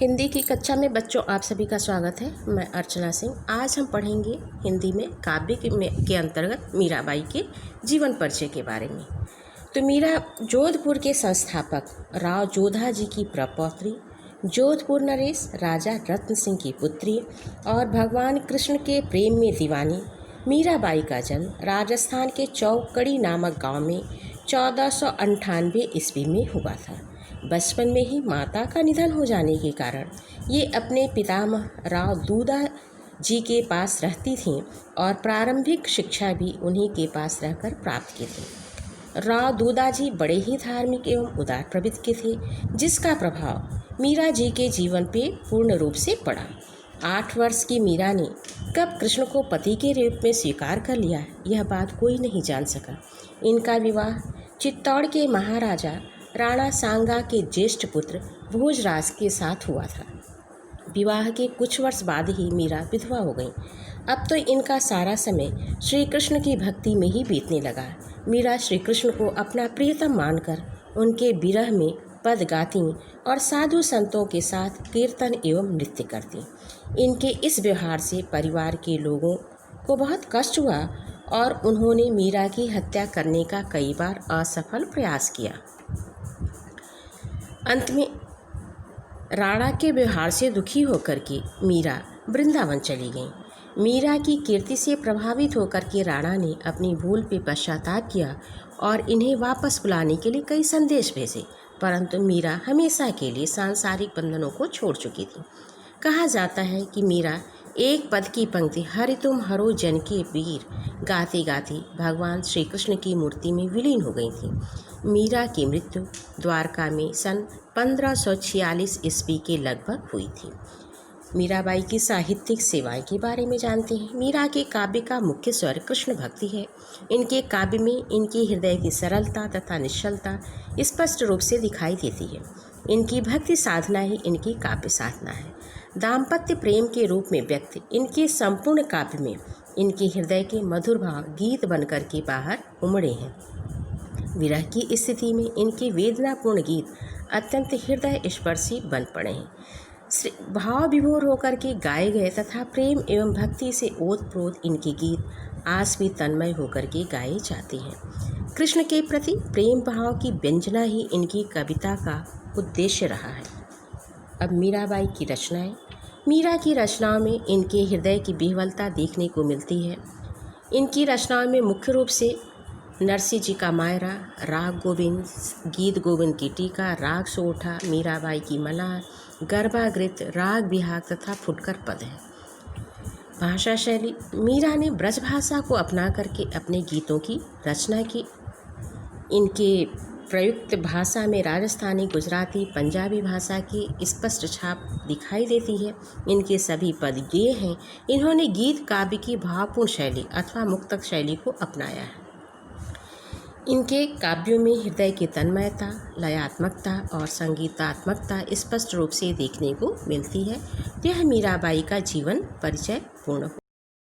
हिंदी की कक्षा में बच्चों आप सभी का स्वागत है। मैं अर्चना सिंह। आज हम पढ़ेंगे हिंदी में काव्य के अंतर्गत मीराबाई के जीवन परिचय के बारे में। तो मीरा जोधपुर के संस्थापक राव जोधा जी की प्रपौत्री, जोधपुर नरेश राजा रत्न सिंह की पुत्री और भगवान कृष्ण के प्रेम में दीवानी मीराबाई का जन्म राजस्थान के चौकड़ी नामक गांव में 1498 ईस्वी में हुआ था। बचपन में ही माता का निधन हो जाने के कारण ये अपने पितामह राव दूधा जी के पास रहती थीं और प्रारंभिक शिक्षा भी उन्हीं के पास रहकर प्राप्त की थी। राव दूधा जी बड़े ही धार्मिक एवं उदार प्रवृत्ति के थे, जिसका प्रभाव मीरा जी के जीवन पे पूर्ण रूप से पड़ा। 8 वर्ष की मीरा ने कब कृष्ण को पति के रूप में स्वीकार कर लिया, यह बात कोई नहीं जान सका। इनका विवाह चित्तौड़ के महाराजा राणा सांगा के ज्येष्ठ पुत्र भोजराज के साथ हुआ था। विवाह के कुछ वर्ष बाद ही मीरा विधवा हो गई। अब तो इनका सारा समय श्री कृष्ण की भक्ति में ही बीतने लगा। मीरा श्री कृष्ण को अपना प्रियतम मानकर उनके विरह में पद गाती और साधु संतों के साथ कीर्तन एवं नृत्य करती। इनके इस व्यवहार से परिवार के लोगों को बहुत कष्ट हुआ और उन्होंने मीरा की हत्या करने का कई बार असफल प्रयास किया। अंत में राणा के व्यवहार से दुखी होकर के मीरा वृंदावन चली गई। मीरा की कीर्ति से प्रभावित होकर के राणा ने अपनी भूल पे पश्चाताप किया और इन्हें वापस बुलाने के लिए कई संदेश भेजे, परंतु मीरा हमेशा के लिए सांसारिक बंधनों को छोड़ चुकी थी। कहा जाता है कि मीरा एक पद की पंक्ति हरि तुम हरो जन के वीर गाते गाते भगवान श्री कृष्ण की मूर्ति में विलीन हो गई थी। मीरा की मृत्यु द्वारका में सन 1546 ईस्वी के लगभग हुई थी। मीराबाई की साहित्यिक सेवाएं के बारे में जानते हैं। मीरा के काव्य का मुख्य स्वर कृष्ण भक्ति है। इनके काव्य में इनके हृदय की सरलता तथा निश्चलता स्पष्ट रूप से दिखाई देती है। इनकी भक्ति साधना ही इनकी काव्य साधना है। दाम्पत्य प्रेम के रूप में व्यक्त इनके संपूर्ण काव्य में इनके हृदय के मधुर भाव गीत बनकर के बाहर उमड़े हैं। विरह की स्थिति में इनके वेदनापूर्ण गीत अत्यंत हृदय स्पर्शी बन पड़े हैं। भाव विभोर होकर के गाए गए तथा प्रेम एवं भक्ति से ओतप्रोत इनके गीत आज भी तन्मय होकर के गाए जाते हैं। कृष्ण के प्रति प्रेम भाव की व्यंजना ही इनकी कविता का उद्देश्य रहा है। अब मीराबाई की रचनाएं। मीरा की रचनाओं में इनके हृदय की विह्वलता देखने को मिलती है। इनकी रचनाओं में मुख्य रूप से नरसिंह जी का मायरा, राग गोविंद, गीत गोविंद की टीका, राग सोठा, मीराबाई की मलार, गर्भागृत, राग बिहाग तथा फुटकर पद है। भाषा शैली। मीरा ने ब्रज भाषा को अपना करके अपने गीतों की रचना की। इनके प्रयुक्त भाषा में राजस्थानी, गुजराती, पंजाबी भाषा की स्पष्ट छाप दिखाई देती है। इनके सभी पद गेय हैं। इन्होंने गीत काव्य की भावपूर्ण शैली अथवा मुक्तक शैली को अपनाया है। इनके काव्यों में हृदय की तन्मयता, लयात्मकता और संगीतात्मकता स्पष्ट रूप से देखने को मिलती है। यह मीराबाई का जीवन परिचय पूर्ण